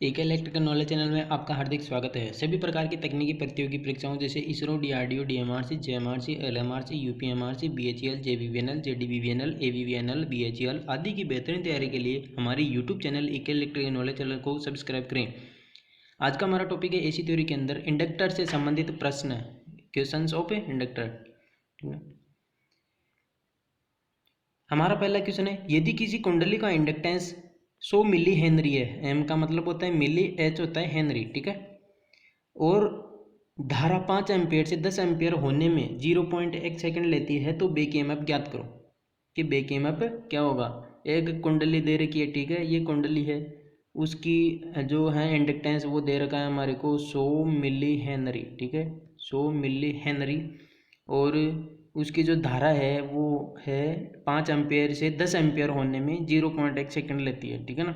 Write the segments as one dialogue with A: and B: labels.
A: एक electrical knowledge channel में आपका हार्दिक स्वागत है। सभी प्रकार की तकनीकी प्रतियोगी परीक्षाओं जैसे इसरो, डीआरडीओ, डीएमआरसी, जेएमआरसी, एलएमआरसी, यूपीएमआरसी, बीएचईएल, जेबीवीएनएल, जेडीबीवीएनएल, एवीवीएनएल, बीएचईएल आदि की बेहतरीन तैयारी के लिए हमारी यूट्यूब चैनल एक इलेक्ट्रिकल नॉलेज चैनल को सब्सक्राइब करें। आज का हमारा टॉपिक है एसी थ्योरी के अंदर इंडक्टर से संबंधित प्रश्न, क्वेश्चंस ऑफ इंडक्टर। हमारा पहला क्वेश्चन है, यदि किसी कुंडली का इंडक्टेंस 100 मिली हेनरी है, एम का मतलब होता है मिली, एच होता है हेनरी, ठीक है, और धारा 5 एम्पियर से 10 एम्पियर होने में 0.1 सेकंड लेती है, तो बेक ईएमएफ ज्ञात करो कि बेक ईएमएफ क्या होगा। एक कुंडली दे रखी है, ठीक है, ये कुंडली है, उसकी जो है इंडक्टेंस वो दे रखा है हमारे को 100 मिली हेनरी, ठीक है, 100 मिली हेनरी, और उसकी जो धारा है वो है 5 एम्पियर से 10 एम्पियर होने में 0.1 सेकंड लेती है, ठीक है ना।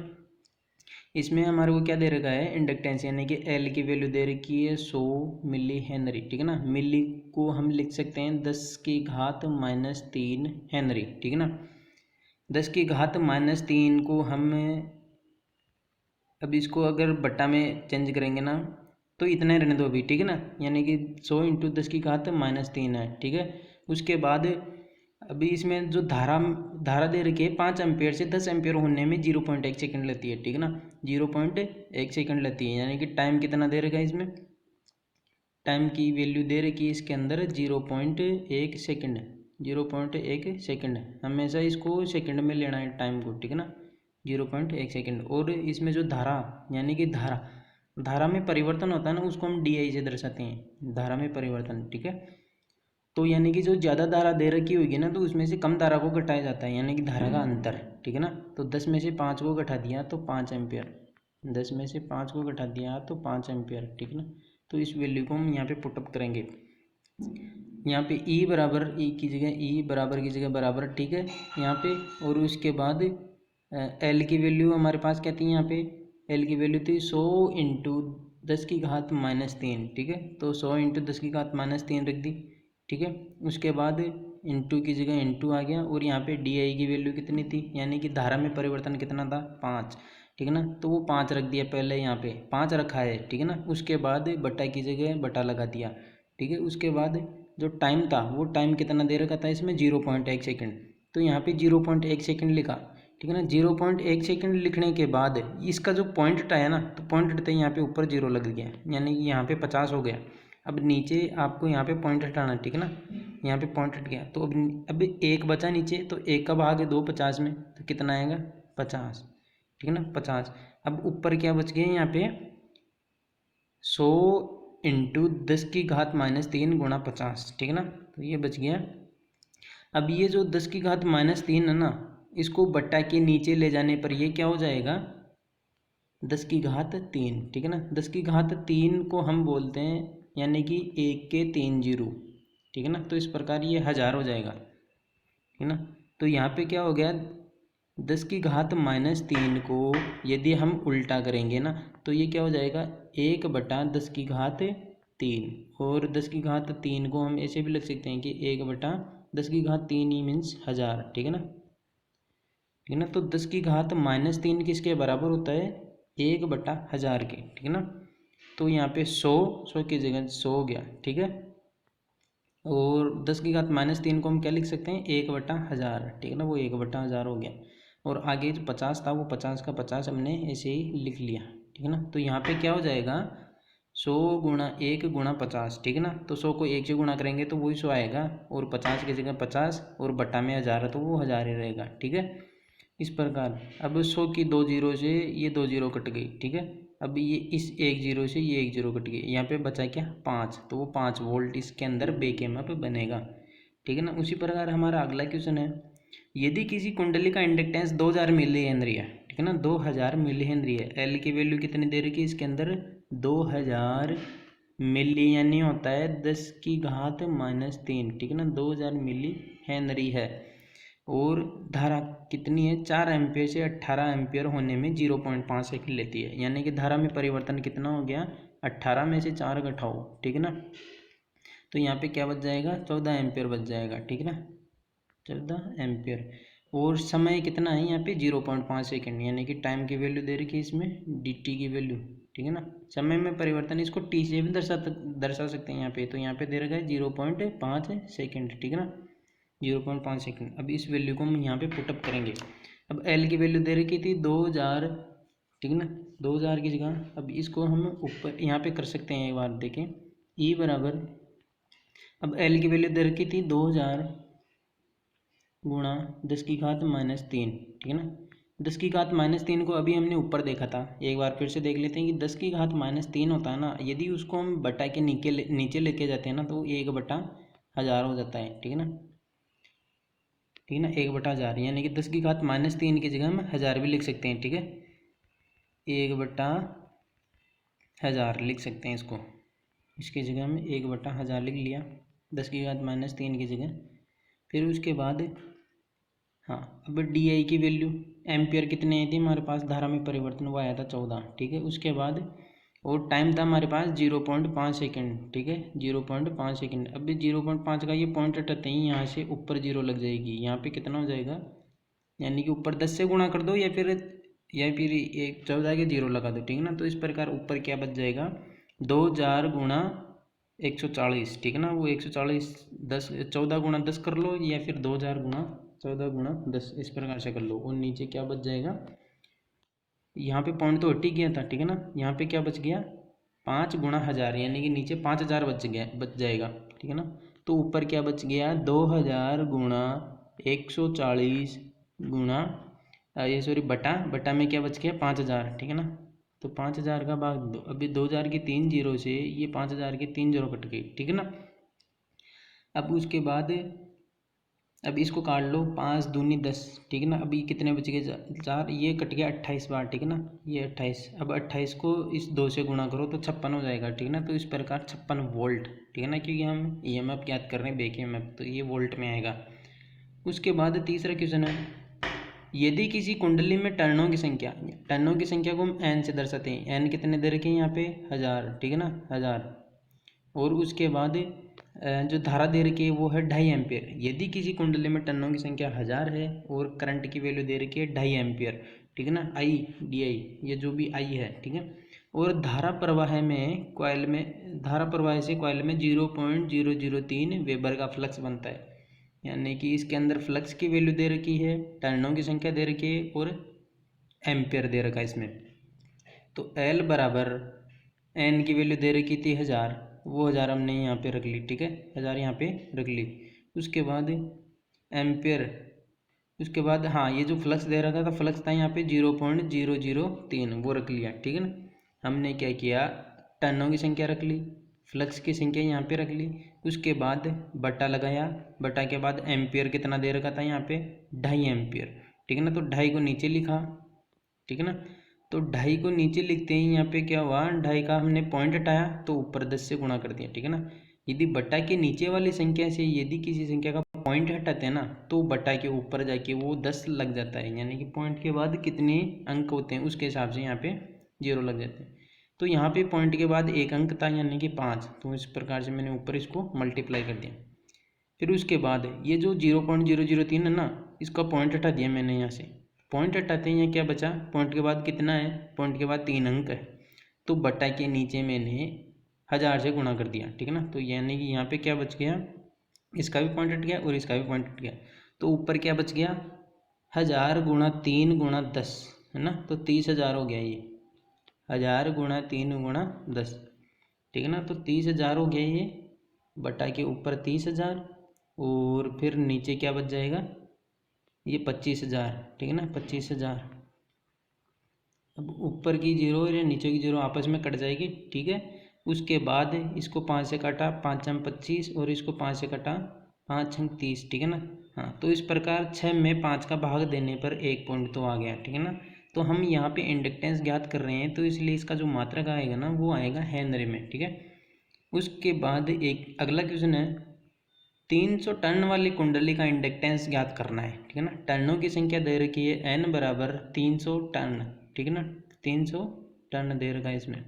A: इसमें हमारे को क्या दे रखा है, इंडक्टेंस, यानी कि एल की वैल्यू दे रखी है 100 मिली हेनरी, ठीक है ना। मिली को हम लिख सकते हैं 10⁻³ हेनरी, ठीक है ना। 10⁻³ को हम अब इसको अगर बट्टा में चेंज करेंगे ना तो इतना ही रहने दो अभी, ठीक है ना, यानी कि 100 × 10⁻³ है, ठीक है। उसके बाद अभी इसमें जो धारा दे रखी है 5 एम्पियर से 10 एम्पियर होने में 0.1 सेकंड लेती है, ठीक है ना, 0.1 सेकंड लेती है, यानी कि टाइम कितना दे रखा है इसमें, टाइम की वैल्यू दे रखी है इसके अंदर 0.1 सेकंड, 0.1 सेकंड, हमेशा इसको सेकंड में लेना है टाइम को, ठीक है ना, 0.1 सेकंड। और इसमें जो धारा, यानी कि धारा में परिवर्तन होता है ना, उसको हम डी आई से दर्शाते हैं, धारा में परिवर्तन, ठीक है। तो यानी कि जो ज़्यादा धारा दे रखी होगी ना तो उसमें से कम धारा को घटाया जाता है, यानी कि धारा का अंतर, ठीक है ना। तो 10 में से 5 को घटा दिया तो 5 एम्पियर, 10 में से 5 को घटा दिया तो 5 एम्पियर, ठीक है ना। तो इस वैल्यू को हम यहाँ पे पुटअप करेंगे, यहाँ पे ई बराबर, ई की जगह ई, बराबर की जगह बराबर, ठीक है, यहाँ पे। और उसके बाद एल की वैल्यू हमारे पास क्या थी, यहाँ पे एल की वैल्यू थी 100 × 10⁻³ ठीक है, तो 100 × 10⁻³ रख दी, ठीक है। उसके बाद इंटू की जगह इंटू आ गया, और यहाँ पे डी आई की वैल्यू कितनी थी, यानी कि धारा में परिवर्तन कितना था, 5, ठीक है ना, तो वो 5 रख दिया, पहले यहाँ पे 5 रखा है, ठीक है ना। उसके बाद बटा की जगह बटा लगा दिया, ठीक है। उसके बाद जो टाइम था वो टाइम कितना दे रखा था इसमें, 0.1 सेकंड, तो यहाँ पे 0.1 सेकंड लिखा, ठीक है ना। 0.1 सेकंड लिखने के बाद इसका जो पॉइंट है ना, तो पॉइंट हटते यहाँ पे ऊपर 0 लग गया, यानी कि यहाँ पे 50 हो गया। अब नीचे आपको यहाँ पे पॉइंट हटाना, ठीक है ना, यहाँ पे पॉइंट हट गया, तो अब एक बचा नीचे, तो एक का भाग 2 50 में, तो कितना आएगा 50, ठीक है ना, 50। अब ऊपर क्या बच गया यहाँ पे, 100 × 10⁻³ गुणा 50, ठीक है ना, तो ये बच गया। अब ये जो 10⁻³ है ना, इसको बट्टा के नीचे ले जाने पर ये क्या हो जाएगा, 10⁻3, ठीक है ना। 10⁻3 को हम बोलते हैं, यानी कि 1 के 3 जीरो, ठीक है ना, तो इस प्रकार ये 1000 हो जाएगा, ठीक है ना। तो यहाँ पे क्या हो गया, 10⁻³ को यदि हम उल्टा करेंगे ना तो ये क्या हो जाएगा, 1/10⁻3, और 10⁻3 को हम ऐसे भी लिख सकते हैं कि 1/10⁻3 ही मीन्स 1000, ठीक है ना, ठीक है ना। तो 10⁻³ किसके बराबर होता है, 1/1000 के, ठीक है ना। तो यहाँ पे 100 की जगह 100 हो गया, ठीक है। और 10⁻³ को हम क्या लिख सकते हैं, 1/1000, ठीक है ना, वो 1/1000 हो गया। और आगे जो 50 था वो 50 का 50 हमने ऐसे ही लिख लिया, ठीक है ना। तो यहाँ पे क्या हो जाएगा, 100 × 1 × 50, ठीक है ना। तो 100 को 1 से गुणा करेंगे तो वही 100 आएगा, और 50 की जगह 50, और बट्टा में 1000 है तो वो 1000 ही रहेगा, ठीक है। इस प्रकार अब 100 की 2 जीरो से ये 2 जीरो कट गई, ठीक है। अब ये इस 1 जीरो से ये 1 जीरो कट गई, यहाँ पे बचा क्या, 5, तो वो 5 वोल्ट इसके अंदर बेक ईएमएफ बनेगा, ठीक है ना। उसी प्रकार हमारा अगला क्वेश्चन है, यदि किसी कुंडली का इंडक्टेंस 2000 मिली हेनरी है, ठीक है ना, 2000 मिली हेनरी है, एल की वैल्यू कितनी दे रखी है इसके अंदर, 2000 मिली, यानी होता है 10⁻3, ठीक है ना, 2000 मिली हेनरी है, और धारा कितनी है, 4 एम्पियर से 18 एम्पियर होने में 0.5 सेकंड लेती है, यानी कि धारा में परिवर्तन कितना हो गया, 18 में से 4 घटाओ, ठीक है ना। तो यहाँ पे क्या बच जाएगा, 14 एम्पियर बच जाएगा, ठीक है ना, 14 एम्पियर। और समय कितना है यहाँ पे 0.5 सेकेंड, यानी कि टाइम की वैल्यू दे रखी है इसमें डी टी की वैल्यू, ठीक है ना। समय में परिवर्तन इसको टी से भी दर्शा सकते हैं यहाँ पे, तो यहाँ पे दे रखा है 0.5 सेकेंड, ठीक है ना, 0.5 सेकेंड। अब इस वैल्यू को हम यहाँ पे पुटअप करेंगे। अब एल की वैल्यू दे रखी थी 2000, ठीक है ना, 2000 की जगह अब इसको हम ऊपर यहाँ पे कर सकते हैं, एक बार देखें, ई बराबर, अब एल की वैल्यू दे रखी थी 2000 गुणा 10⁻³ ठीक है ना। 10⁻³ को अभी हमने ऊपर देखा था, एक बार फिर से देख लेते हैं कि 10⁻³ होता है ना, यदि उसको हम बटा के नीचे लेके जाते हैं ना तो 1/1000 हो जाता है, ठीक है ना, ठीक है ना, 1/1000, यानी कि 10⁻³ की जगह हम 1000 भी लिख सकते हैं, ठीक है, 1/1000 लिख सकते हैं इसको, इसकी जगह में 1/1000 लिख लिया 10⁻³ की जगह। फिर उसके बाद हाँ, अब डी आई की वैल्यू एम्पियर कितने आई थी हमारे पास, धारा में परिवर्तन वो आया था 14, ठीक है। उसके बाद और टाइम था हमारे पास 0.5 सेकेंड, ठीक है, 0.5 सेकेंड। अब 0.5 का ये पॉइंट हटाते ही यहाँ से ऊपर 0 लग जाएगी, यहाँ पे कितना हो जाएगा, यानी कि ऊपर 10 से गुणा कर दो या फिर एक 14 के 0 लगा दो, ठीक है ना। तो इस प्रकार ऊपर क्या बच जाएगा, 2000 गुणा 140, ठीक है ना, वो 140 14 गुणा 10 कर लो या फिर 2000 गुणा 14 गुणा 10 इस प्रकार से कर लो, और नीचे क्या बच जाएगा, यहाँ पे पॉइंट तो हट ही गया था, ठीक है ना, यहाँ पे क्या बच गया 5 गुणा 1000, यानी कि नीचे 5000 बच जाएगा, ठीक है ना। तो ऊपर क्या बच गया 2000 गुणा 140 गुणा ये सॉरी बटा में क्या बच गया 5000, ठीक है ना। तो 5000 का भाग दो, अभी 2000 की 3 जीरो से ये 5000 की 3 जीरो कट गई, ठीक है ना। अब उसके बाद अब इसको काट लो, 5 दूनी 10, ठीक है ना। अभी कितने बच गए 4, ये कट गया 28 बार, ठीक है ना, ये 28। अब 28 को इस 2 से गुणा करो तो 56 हो जाएगा, ठीक है ना। तो इस प्रकार 56 वोल्ट, ठीक है ना, क्योंकि हम ईएमएफ ज्ञात कर रहे हैं बैक ईएमएफ, तो ये वोल्ट में आएगा। उसके बाद तीसरा क्वेश्चन है, यदि किसी कुंडली में टर्नों की संख्या को हम एन से दर्शाते हैं, एन कितने दे रखे हैं यहाँ पे 1000, ठीक है ना, 1000। और उसके बाद जो धारा दे रखी है वो है 2.5 एम्पियर। यदि किसी कुंडली में टर्नों की संख्या 1000 है और करंट की वैल्यू दे रखी है 2.5 एम्पियर, ठीक है ना, आई डी आई, ये जो भी आई है, ठीक है। और धारा प्रवाह से कॉइल में 0.003 वेबर का फ्लक्स बनता है, यानी कि इसके अंदर फ्लक्स की वैल्यू दे रखी है, टर्नों की संख्या दे रखी है और एम्पियर दे रखा है इसमें। तो एल बराबर एन की वैल्यू दे रखी थी 1000, वो 1000 हमने यहाँ पे रख ली, ठीक है, 1000 यहाँ पे रख ली। उसके बाद एम्पियर, उसके बाद हाँ, ये जो फ्लक्स दे रखा था फ्लक्स था यहाँ पे 0.003 वो रख लिया, ठीक है ना। हमने क्या किया, टर्नों की संख्या रख ली, फ्लक्स की संख्या यहाँ पे रख ली, उसके बाद बटा लगाया, बटा के बाद एम्पियर कितना दे रखा था यहाँ पे 2.5 एम्पियर, ठीक है ना। तो 2.5 को नीचे लिखा, ठीक है ना। तो 2.5 को नीचे लिखते ही यहाँ पे क्या हुआ, 2.5 का हमने पॉइंट हटाया तो ऊपर 10 से गुणा कर दिया, ठीक है ना। यदि बटा के नीचे वाली संख्या से यदि किसी संख्या का पॉइंट हटाते हैं ना तो बटा के ऊपर जाके वो 10 लग जाता है, यानी कि पॉइंट के बाद कितने अंक होते हैं उसके हिसाब से यहाँ पे 0 लग जाते हैं। तो यहाँ पे पॉइंट के बाद एक अंक था यानी कि 5, तो इस प्रकार से मैंने ऊपर इसको मल्टीप्लाई कर दिया। फिर उसके बाद ये जो 0.003 है ना, इसका पॉइंट हटा दिया मैंने यहाँ से, पॉइंट हटाते हैं यहाँ क्या बचा, पॉइंट के बाद कितना है, पॉइंट के बाद 3 अंक है, तो बटा के नीचे मैंने 1000 से गुणा कर दिया, ठीक है ना। तो यानी कि यहाँ पे क्या बच गया, इसका भी पॉइंट हट गया और इसका भी पॉइंट हट गया, तो ऊपर क्या बच गया 1000 गुणा 3 गुणा 10, है ना, तो 30,000 हो गया ये, 1000 गुणा 3 गुणा 10, ठीक है ना। तो 30,000 हो गया ये, बटा के ऊपर 30,000 और फिर नीचे क्या बच जाएगा ये 25,000, ठीक है ना, 25,000। अब ऊपर की जीरो और नीचे की जीरो आपस में कट जाएगी, ठीक है। उसके बाद इसको 5 से काटा, 5 छंग 25 और इसको 5 से काटा, 5 छंग 30, ठीक है ना। हाँ, तो इस प्रकार 6 में 5 का भाग देने पर 1 पॉइंट तो आ गया, ठीक है ना। तो हम यहाँ पे इंडक्टेंस ज्ञात कर रहे हैं, तो इसलिए इसका जो मात्रक आएगा ना वो आएगा हेनरी में, ठीक है। उसके बाद एक अगला क्वेश्चन है, 300 टन वाली कुंडली का इंडक्टेंस ज्ञात करना है, ठीक है ना। टर्नों की संख्या दे रखी है एन बराबर 300 टन, ठीक है ना, 300 टन दे रखा है इसमें,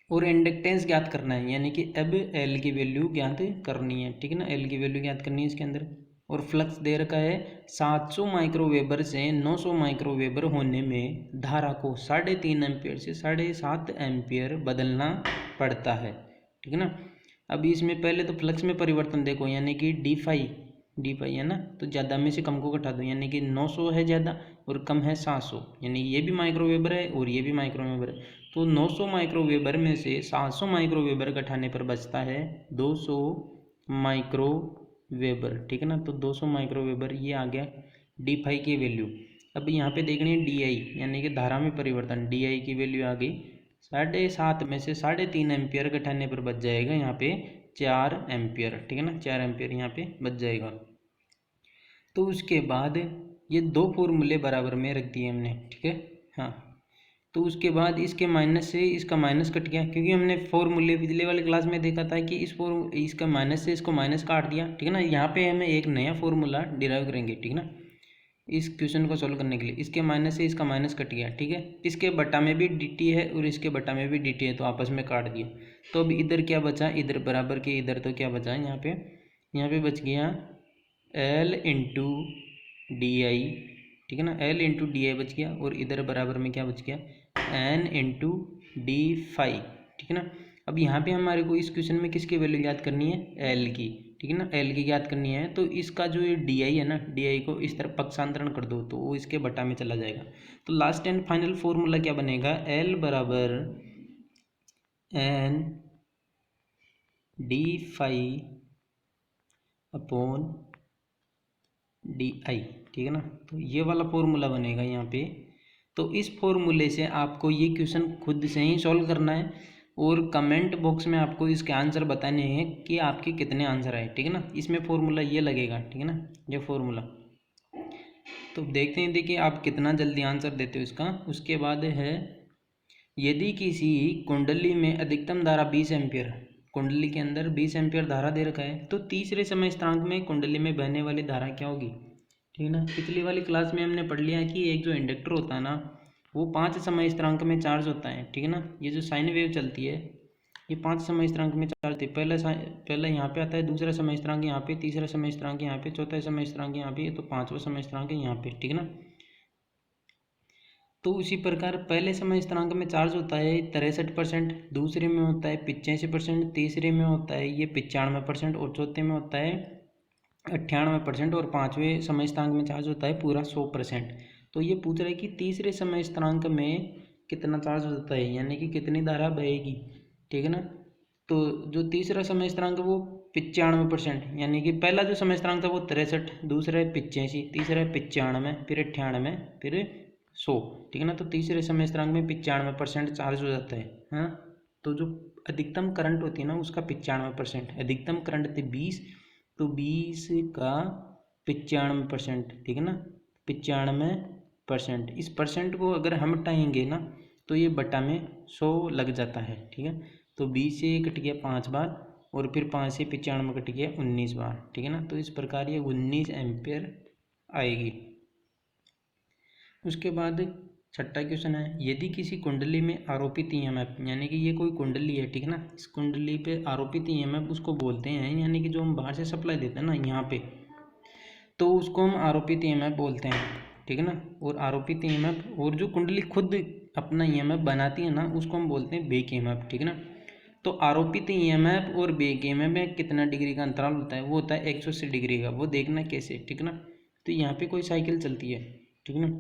A: और इंडक्टेंस ज्ञात करना है, यानी कि अब एल की वैल्यू ज्ञात करनी है, ठीक है ना, एल की वैल्यू ज्ञात करनी है इसके अंदर। और फ्लक्स दे रखा है 700 माइक्रोवेबर से 900 माइक्रोवेबर होने में धारा को 3.5 एम्पियर से 7.5 एम्पियर बदलना पड़ता है, ठीक है ना। अभी इसमें पहले तो फ्लक्स में परिवर्तन देखो, यानी कि डी फाई है ना, तो ज़्यादा में से कम को घटा दो, यानी कि 900 है ज़्यादा और कम है 700, यानी ये भी माइक्रोवेबर है और ये भी माइक्रोवेबर है। तो 900 माइक्रोवेबर में से 700 माइक्रोवेबर घटाने पर बचता है 200 माइक्रोवेबर, ठीक है ना। तो 200 माइक्रोवेबर ये आ गया डी फाई की वैल्यू। अब यहाँ पे देखनी है डी आई, यानी कि धारा में परिवर्तन, डी आई की वैल्यू आ गई 7.5 में से 3.5 एम्पियर घटाने पर बच जाएगा यहाँ पे 4 एम्पियर, ठीक है ना, 4 एम्पियर यहाँ पे बच जाएगा। तो उसके बाद ये दो फॉर्मूले बराबर में रख दिए हमने, ठीक है। हाँ, तो उसके बाद इसके माइनस से इसका माइनस कट गया, क्योंकि हमने फॉर्मूले पिछले वाली क्लास में देखा था कि इसका माइनस से इसको माइनस काट दिया, ठीक है ना। यहाँ पे हमें एक नया फॉर्मूला डिराइव करेंगे, ठीक है ना, इस क्वेश्चन को सॉल्व करने के लिए। इसके माइनस से इसका माइनस कट गया, ठीक है। इसके बटा में भी dt है और इसके बटा में भी dt है, तो आपस में काट दिया। तो अब इधर क्या बचा, इधर बराबर के इधर तो क्या बचा यहाँ पे बच गया L इंटू डी आई, ठीक है ना, L इंटू डी आई बच गया, और इधर बराबर में क्या बच गया N इंटू डी फाई, ठीक है ना। अब यहाँ पे हमारे को इस क्वेश्चन में किसकी वैल्यू याद करनी है, L की, ठीक है ना, L की याद करनी है। तो इसका जो ये डी आई है ना, डी आई को इस तरफ पक्षांतरण कर दो तो वो इसके बटा में चला जाएगा। तो लास्ट एंड फाइनल फॉर्मूला क्या बनेगा, L बराबर N D phi upon D I, ठीक है ना। तो ये वाला फॉर्मूला बनेगा यहाँ पे। तो इस फॉर्मूले से आपको ये क्वेश्चन खुद से ही सॉल्व करना है और कमेंट बॉक्स में आपको इसके आंसर बताने हैं कि आपके कितने आंसर आए, ठीक है ना। इसमें फॉर्मूला ये लगेगा, ठीक है ना, ये फॉर्मूला। तो देखते हैं, देखिए आप कितना जल्दी आंसर देते हो इसका। उसके बाद है, यदि किसी कुंडली में अधिकतम धारा 20 एम्पियर, कुंडली के अंदर 20 एम्पियर धारा दे रखा है, तो तीसरे समय स्थिरांक में कुंडली में बहने वाली धारा क्या होगी, ठीक है ना। पिछली वाली क्लास में हमने पढ़ लिया कि एक जो इंडक्टर होता है ना, वो 5 समय स्थिरांक में चार्ज होता है, ठीक है ना। ये जो साइन वेव चलती है ये 5 समय स्थिरांक में चार्ज होती है। पहला यहाँ पे आता है, दूसरा समय स्थिरांक यहाँ पे, तीसरा समय स्थिरांक यहाँ पे, चौथा समय स्थिरांक यहाँ पे, तो पांचवा समय स्थिरांक यहाँ पे, ठीक है ना। तो उसी प्रकार पहले समय स्थिरांक में चार्ज होता है 63%, दूसरे में होता है 85%, तीसरे में होता है ये 95% और चौथे में होता है 98% और पाँचवें समय स्थिरांक में चार्ज होता है पूरा 100%। तो ये पूछ रहा है कि तीसरे समय स्थिरांक में कितना चार्ज होता है, यानी कि कितनी धारा बहेगी, ठीक है ना। तो जो तीसरा समय स्थिरांक वो 95%, यानी कि पहला जो समय स्थिरांक था वो 63, दूसरा है 85, तीसरा है 95, फिर 98, फिर 100, ठीक है ना। तो तीसरे समय स्थिरांक में 95% चार्ज हो जाता है, हाँ। तो जो अधिकतम करंट होती है ना उसका 95%, अधिकतम करंट थी 20, तो 20 का 95%, ठीक है ना, 95%। इस परसेंट को अगर हम हटाएंगे ना तो ये बटा में 100 लग जाता है, ठीक है। तो 20 से कट गया 5 बार और फिर 5 से 95 कट गया 19 बार, ठीक है ना। तो इस प्रकार ये 19 एम्पियर आएगी। उसके बाद छठा क्वेश्चन है, यदि किसी कुंडली में आरोपित ईएमएफ, यानी कि ये कोई कुंडली है, ठीक है ना, इस कुंडली पे आरोपित ईएमएफ उसको बोलते हैं, यानी कि जो हम बाहर से सप्लाई देते हैं ना यहाँ पे, तो उसको हम आरोपित ईएमएफ बोलते हैं, ठीक है ना। और आरोपित ईएमएफ और जो कुंडली खुद अपना ईएमएफ बनाती है ना उसको हम बोलते हैं बेक ईएमएफ, ठीक है ना। तो आरोपित ईएमएफ और बेक ईएमएफ में कितना डिग्री का अंतराल होता है, वो होता है 180 डिग्री का। वो देखना कैसे, ठीक है ना। तो यहाँ पे कोई साइकिल चलती है, ठीक है ना।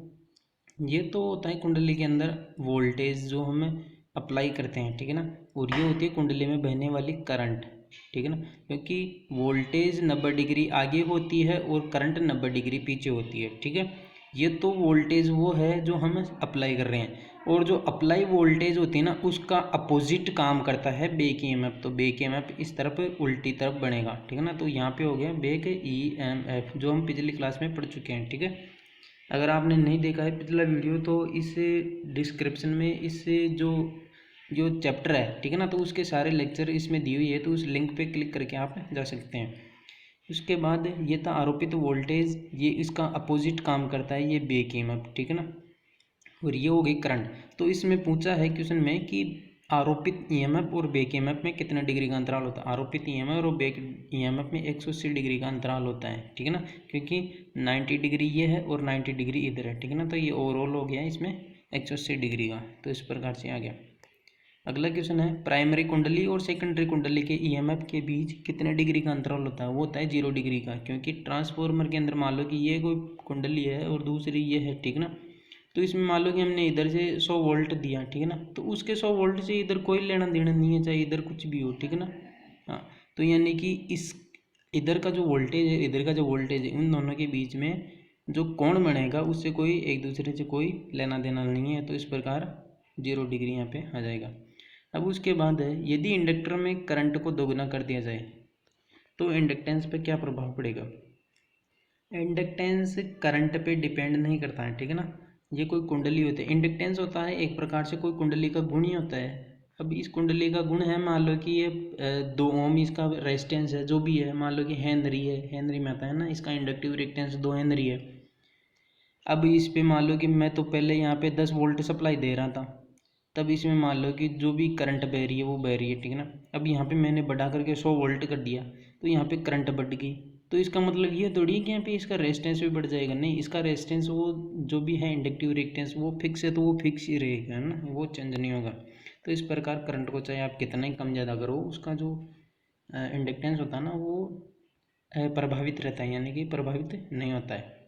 A: ये तो होता है कुंडली के अंदर वोल्टेज जो हम अप्लाई करते हैं, ठीक है ना, और ये होती है कुंडली में बहने वाली करंट, ठीक है ना, क्योंकि वोल्टेज 90 डिग्री आगे होती है और करंट 90 डिग्री पीछे होती है, ठीक है। ये तो वोल्टेज वो है जो हम अप्लाई कर रहे हैं, और जो अप्लाई वोल्टेज होती है ना उसका अपोजिट काम करता है बेक ईएमएफ। तो बेक ईएमएफ इस तरफ उल्टी तरफ बनेगा, ठीक है ना। तो यहाँ पे हो गया बेक ईएमएफ, जो हम पिछली क्लास में पढ़ चुके हैं, ठीक है। अगर आपने नहीं देखा है पिछला वीडियो तो इस डिस्क्रिप्शन में इस जो जो चैप्टर है, ठीक है ना, तो उसके सारे लेक्चर इसमें दी हुई है, तो उस लिंक पे क्लिक करके आप जा सकते हैं। उसके बाद ये था आरोपित वोल्टेज, ये इसका अपोजिट काम करता है, ये बेक ईएमएफ, ठीक है ना। और ये हो गई करंट। तो इसमें पूछा है क्वेश्चन में कि आरोपित ईएमएफ और बैक ईएमएफ में कितने डिग्री का अंतराल होता है। आरोपित ईएमएफ और बैक ईएमएफ में 180 डिग्री का अंतराल होता है, ठीक है ना, क्योंकि 90 डिग्री ये है और 90 डिग्री इधर है, ठीक है ना। तो ये ओवरऑल हो गया इसमें 180 डिग्री का। तो इस प्रकार से आ गया। अगला क्वेश्चन है, प्राइमरी कुंडली और सेकेंडरी कुंडली के ईएमएफ के बीच कितने डिग्री का अंतराल होता है। वो होता है 0 डिग्री का, क्योंकि ट्रांसफॉर्मर के अंदर मान लो कि ये कोई कुंडली है और दूसरी ये है, ठीक ना। तो इसमें मान लो कि हमने इधर से 100 वोल्ट दिया, ठीक है ना, तो उसके 100 वोल्ट से इधर कोई लेना देना नहीं है, चाहे इधर कुछ भी हो, ठीक है ना। हाँ, तो यानी कि इस इधर का जो वोल्टेज है, इधर का जो वोल्टेज है, उन दोनों के बीच में जो कोण बनेगा उससे कोई एक दूसरे से कोई लेना देना नहीं है। तो इस प्रकार 0 डिग्री यहाँ पे आ जाएगा। अब उसके बाद है, यदि इंडक्टर में करंट को दोगुना कर दिया जाए तो इंडक्टेंस पे क्या प्रभाव पड़ेगा। इंडक्टेंस करंट पे डिपेंड नहीं करता है, ठीक है ना। ये कोई कुंडली होती है, इंडक्टेंस होता है एक प्रकार से कोई कुंडली का गुण ही होता है। अब इस कुंडली का गुण है, मान लो कि ये 2 ओम इसका रेजिस्टेंस है, जो भी है, मान लो कि हेनरी है, हेनरी में आता है ना, इसका इंडक्टिव रिएक्टेंस 2 हेनरी है। अब इस पे मान लो कि मैं तो पहले यहाँ पे 10 वोल्ट सप्लाई दे रहा था, तब इसमें मान लो कि जो भी करंट बह रही है वो बह रही है, ठीक है ना। अब यहाँ पे मैंने बढ़ा करके 100 वोल्ट कर दिया, तो यहाँ पे करंट बढ़ गई। तो इसका मतलब ये थोड़ी है कि यहाँ पे इसका रेजिस्टेंस भी बढ़ जाएगा, नहीं, इसका रेजिस्टेंस वो जो भी है इंडक्टिव रिएक्टेंस वो फिक्स है, तो वो फिक्स ही रहेगा, है ना, वो चेंज नहीं होगा। तो इस प्रकार करंट को चाहे आप कितना ही कम ज़्यादा करो, उसका जो इंडक्टेंस होता है ना वो प्रभावित रहता है, यानी कि प्रभावित नहीं होता है।